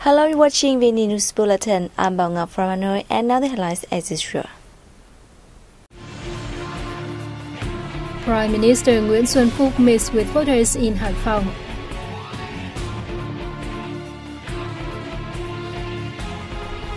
Hello, you're watching VNA News Bulletin. I'm Bảo Ngọc from Hanoi, and now the headlines as usual. Prime Minister Nguyễn Xuân Phúc meets with voters in Hải Phòng.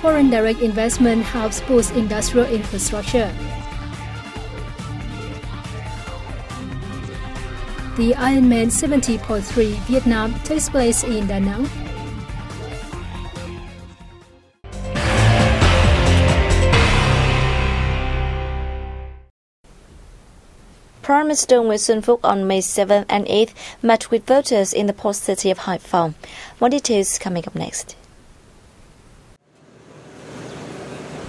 Foreign direct investment helps boost industrial infrastructure. The Ironman 70.3 Vietnam takes place in Da Nang. Prime Minister Nguyễn Xuân Phúc on May 7th and 8th met with voters in the port city of Hải Phòng. More details coming up next.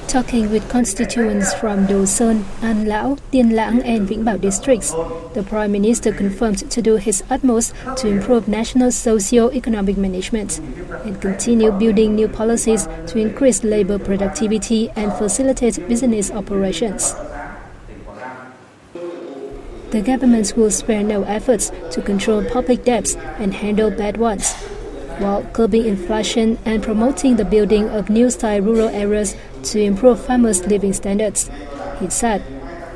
Talking with constituents from Do Sơn, An Lão, Tiên Lãng and Vĩnh Bảo districts, the Prime Minister confirmed to do his utmost to improve national socio-economic management and continue building new policies to increase labor productivity and facilitate business operations. The government will spare no efforts to control public debts and handle bad ones, while curbing inflation and promoting the building of new-style rural areas to improve farmers' living standards, he said,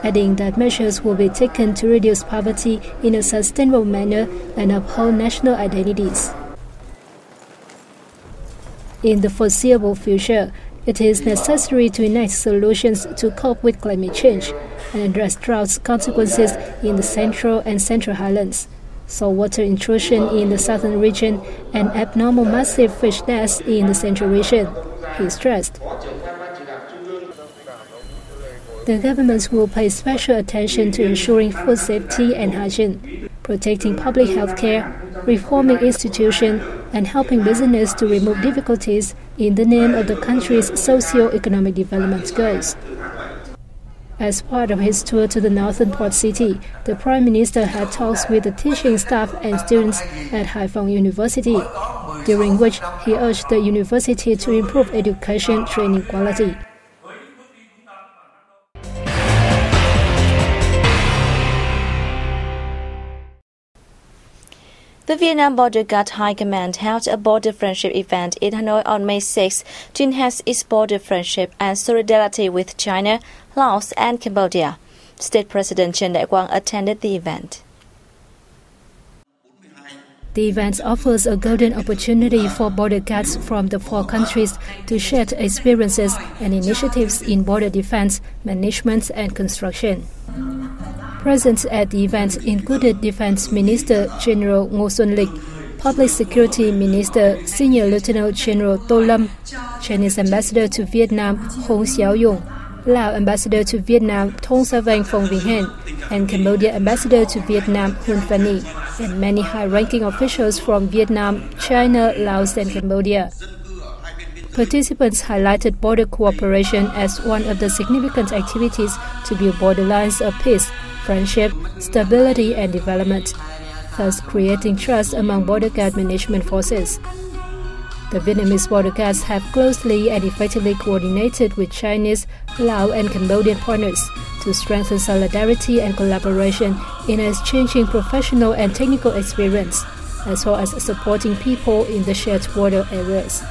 adding that measures will be taken to reduce poverty in a sustainable manner and uphold national identities. In the foreseeable future, it is necessary to enact solutions to cope with climate change and address drought consequences in the Central and Central Highlands, saltwater intrusion in the southern region, and abnormal massive fish deaths in the central region, he stressed. The government will pay special attention to ensuring food safety and hygiene, protecting public health care, reforming institutions, and helping business to remove difficulties in the name of the country's socio-economic development goals. As part of his tour to the northern port city, the Prime Minister had talks with the teaching staff and students at Haiphong University, during which he urged the university to improve education training quality. The Vietnam Border Guard High Command held a border friendship event in Hanoi on May 6 to enhance its border friendship and solidarity with China, Laos and Cambodia. State President Trần Đại Quang attended the event. The event offers a golden opportunity for border guards from the four countries to share experiences and initiatives in border defense, management and construction. Present at the event included Defense Minister General Ngô Xuân Lịch, Public Security Minister Senior Lieutenant General Tô Lâm, Chinese Ambassador to Vietnam Hong Xiaoyong, Lao Ambassador to Vietnam Thong Savang Phong Vinh Hen, and Cambodia Ambassador to Vietnam Hun Phan Nhi, and many high-ranking officials from Vietnam, China, Laos and Cambodia. Participants highlighted border cooperation as one of the significant activities to build borderlines of peace, friendship, stability and development, thus creating trust among border guard management forces. The Vietnamese border guards have closely and effectively coordinated with Chinese, Lao and Cambodian partners to strengthen solidarity and collaboration in exchanging professional and technical experience, as well as supporting people in the shared border areas.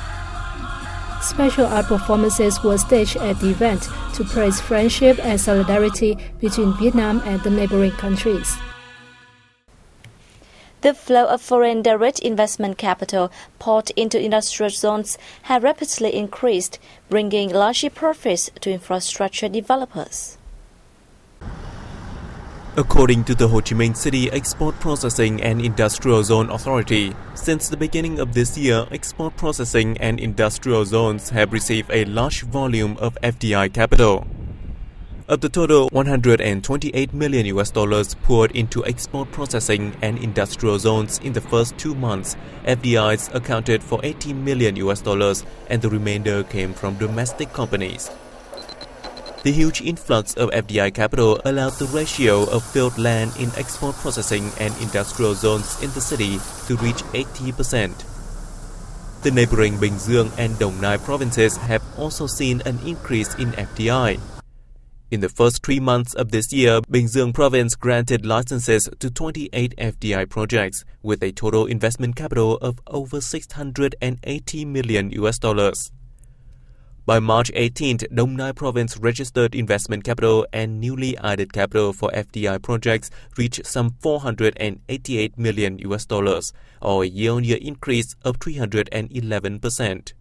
Special art performances were staged at the event to praise friendship and solidarity between Vietnam and the neighboring countries. The flow of foreign direct investment capital poured into industrial zones has rapidly increased, bringing large profits to infrastructure developers. According to the Ho Chi Minh City Export Processing and Industrial Zone Authority, since the beginning of this year, export processing and industrial zones have received a large volume of FDI capital. Of the total $128 million poured into export processing and industrial zones in the first 2 months, FDIs accounted for $18 million and the remainder came from domestic companies. The huge influx of FDI capital allowed the ratio of filled land in export processing and industrial zones in the city to reach 80%. The neighboring Bình Dương and Dong Nai provinces have also seen an increase in FDI. In the first 3 months of this year, Bình Dương province granted licenses to 28 FDI projects with a total investment capital of over $680 million. By March 18th, Đồng Nai province registered investment capital and newly added capital for FDI projects reached some $488 million, or a year-on-year increase of 311%.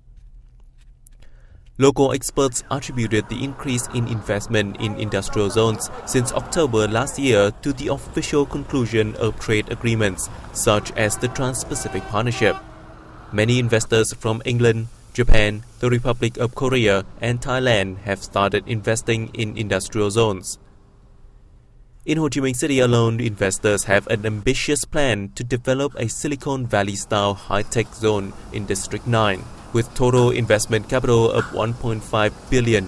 Local experts attributed the increase in investment in industrial zones since October last year to the official conclusion of trade agreements, such as the Trans-Pacific Partnership. Many investors from England, Japan, the Republic of Korea, and Thailand have started investing in industrial zones. In Ho Chi Minh City alone, investors have an ambitious plan to develop a Silicon Valley-style high-tech zone in District 9, with total investment capital of $1.5 billion.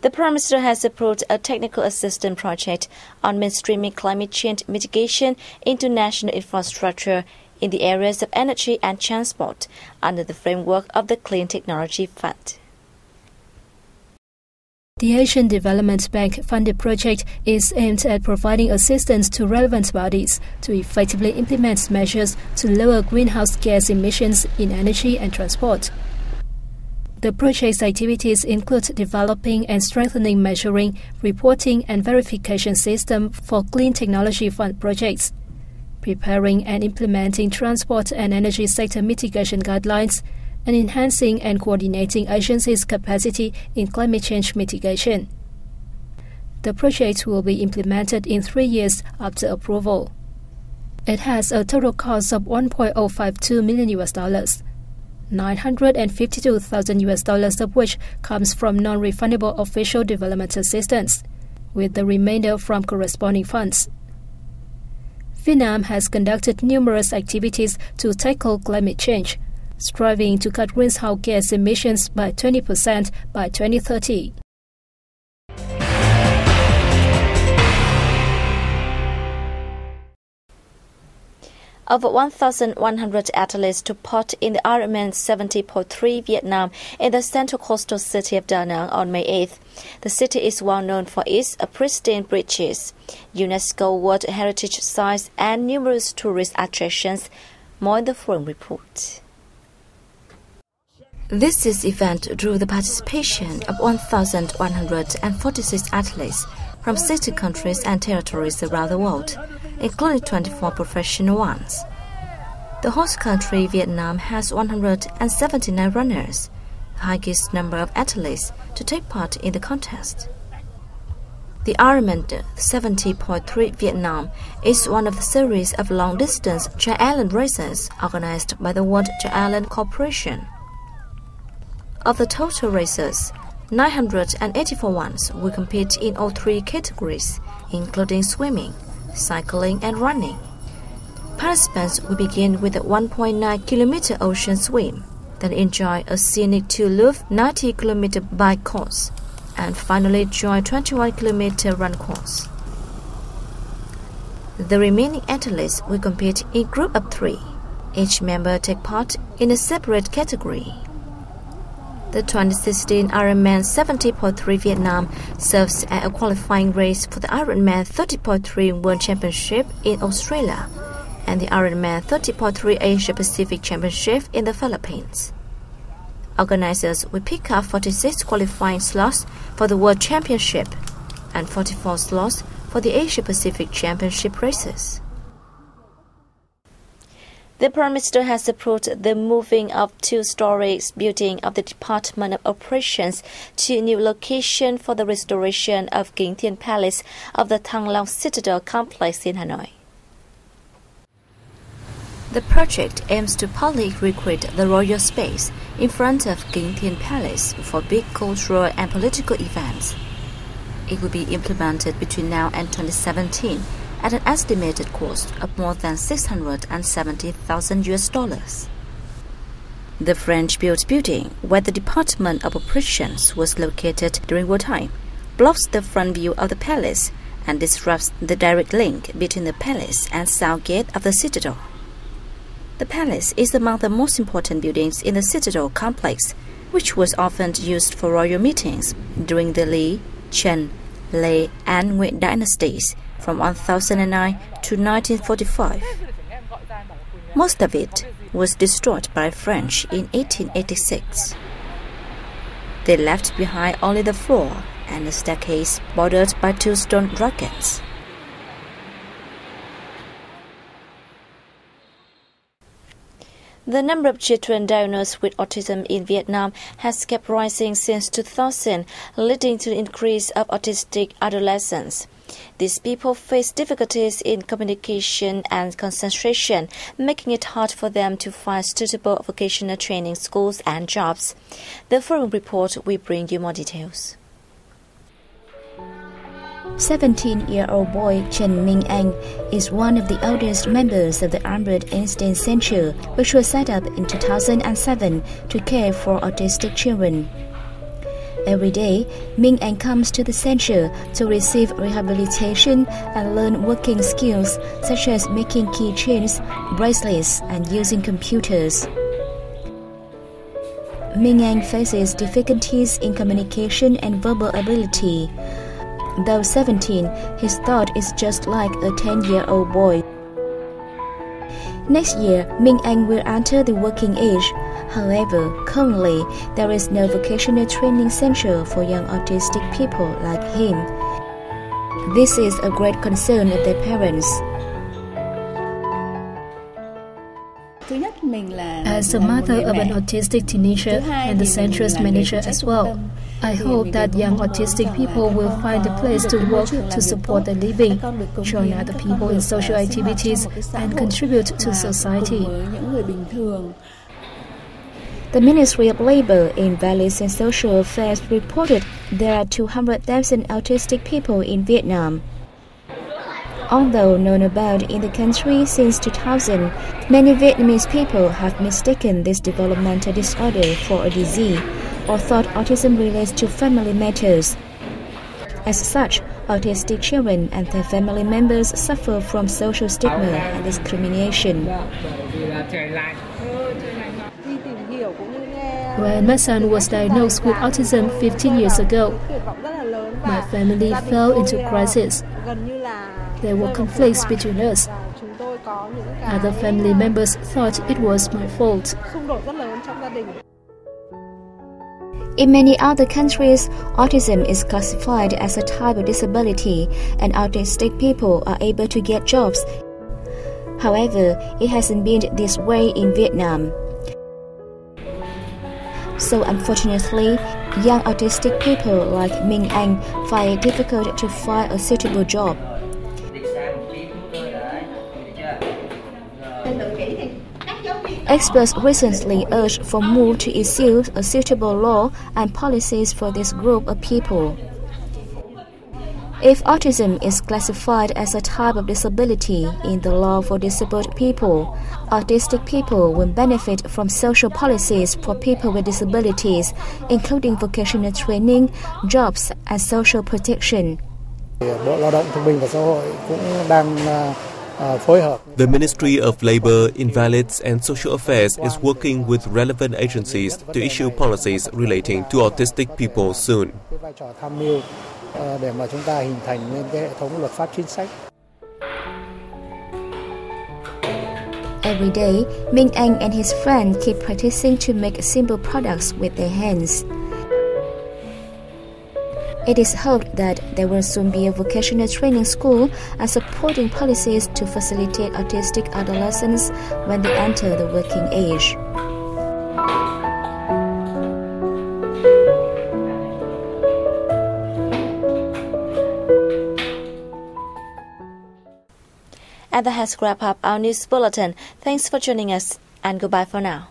The Prime Minister has approved a technical assistance project on mainstreaming climate change mitigation into national infrastructure in the areas of energy and transport under the framework of the Clean Technology Fund. The Asian Development Bank-funded project is aimed at providing assistance to relevant bodies to effectively implement measures to lower greenhouse gas emissions in energy and transport. The project's activities include developing and strengthening measuring, reporting and verification system for Clean Technology Fund projects, preparing and implementing transport and energy sector mitigation guidelines, and enhancing and coordinating agencies' capacity in climate change mitigation. The project will be implemented in 3 years after approval. It has a total cost of $1.052 million, $952,000 of which comes from non-refundable official development assistance, with the remainder from corresponding funds. Vietnam has conducted numerous activities to tackle climate change, striving to cut greenhouse gas emissions by 20% by 2030. Over 1,100 athletes took part in the Ironman 70.3 Vietnam in the central coastal city of Da Nang on May 8th. The city is well known for its pristine beaches, UNESCO World Heritage Sites, and numerous tourist attractions. More in the following report. This year's event drew the participation of 1,146 athletes from 60 countries and territories around the world, including 24 professional ones. The host country, Vietnam, has 179 runners, the highest number of athletes to take part in the contest. The Ironman 70.3 Vietnam is one of the series of long-distance triathlon races organized by the World Triathlon Corporation. Of the total races, 984 ones will compete in all 3 categories, including swimming, cycling, and running. Participants will begin with a 1.9-kilometer ocean swim, then enjoy a scenic two-loop 90-kilometer bike course, and finally join 21-kilometer run course. The remaining athletes will compete in group of 3. Each member take part in a separate category. The 2016 Ironman 70.3 Vietnam serves as a qualifying race for the Ironman 30.3 World Championship in Australia and the Ironman 30.3 Asia Pacific Championship in the Philippines. Organizers will pick up 46 qualifying slots for the World Championship and 44 slots for the Asia Pacific Championship races. The Prime Minister has approved the moving of 2-story building of the Department of Operations to a new location for the restoration of Kính Thiên Palace of the Thăng Long Citadel complex in Hanoi. The project aims to partly recreate the royal space in front of Kính Thiên Palace for big cultural and political events. It will be implemented between now and 2017 at an estimated cost of more than $670,000. The French-built building, where the Department of Operations was located during wartime, blocks the front view of the palace and disrupts the direct link between the palace and south gate of the citadel. The palace is among the most important buildings in the citadel complex which was often used for royal meetings during the Li, Chen, Lei and Ngụy dynasties from 1009 to 1945. Most of it was destroyed by French in 1886. They left behind only the floor and a staircase bordered by 2 stone dragons. The number of children diagnosed with autism in Vietnam has kept rising since 2000, leading to the increase of autistic adolescents. These people face difficulties in communication and concentration, making it hard for them to find suitable vocational training schools and jobs. The following report will bring you more details. 17-year-old boy Chen Minh Anh is one of the oldest members of the Albert Einstein Center, which was set up in 2007 to care for autistic children. Every day, Minh Anh comes to the center to receive rehabilitation and learn working skills such as making keychains, bracelets, and using computers. Minh Anh faces difficulties in communication and verbal ability. Though 17, his thought is just like a 10-year-old boy. Next year, Minh Anh will enter the working age. However, currently, there is no vocational training center for young autistic people like him. This is a great concern of their parents. As a mother of an autistic teenager and the center's manager as well, I hope that young autistic people will find a place to work to support their living, join other people in social activities, and contribute to society. The Ministry of Labor, Invalid and Social Affairs reported there are 200,000 autistic people in Vietnam. Although known about in the country since 2000, many Vietnamese people have mistaken this developmental disorder for a disease or thought autism relates to family matters. As such, autistic children and their family members suffer from social stigma and discrimination. When my son was diagnosed with autism 15 years ago, my family fell into crisis. There were conflicts between us. Other family members thought it was my fault. In many other countries, autism is classified as a type of disability, and autistic people are able to get jobs. However, it hasn't been this way in Vietnam. So unfortunately, young autistic people like Minh Anh find it difficult to find a suitable job. Experts recently urged for MOVE to issue a suitable law and policies for this group of people. If autism is classified as a type of disability in the law for disabled people, autistic people will benefit from social policies for people with disabilities, including vocational training, jobs, and social protection. The Ministry of Labor, Invalids and Social Affairs is working with relevant agencies to issue policies relating to autistic people soon. Every day, Minh Anh and his friend keep practicing to make simple products with their hands. It is hoped that there will soon be a vocational training school and supporting policies to facilitate autistic adolescents when they enter the working age. And that has wrapped up our news bulletin. Thanks for joining us and goodbye for now.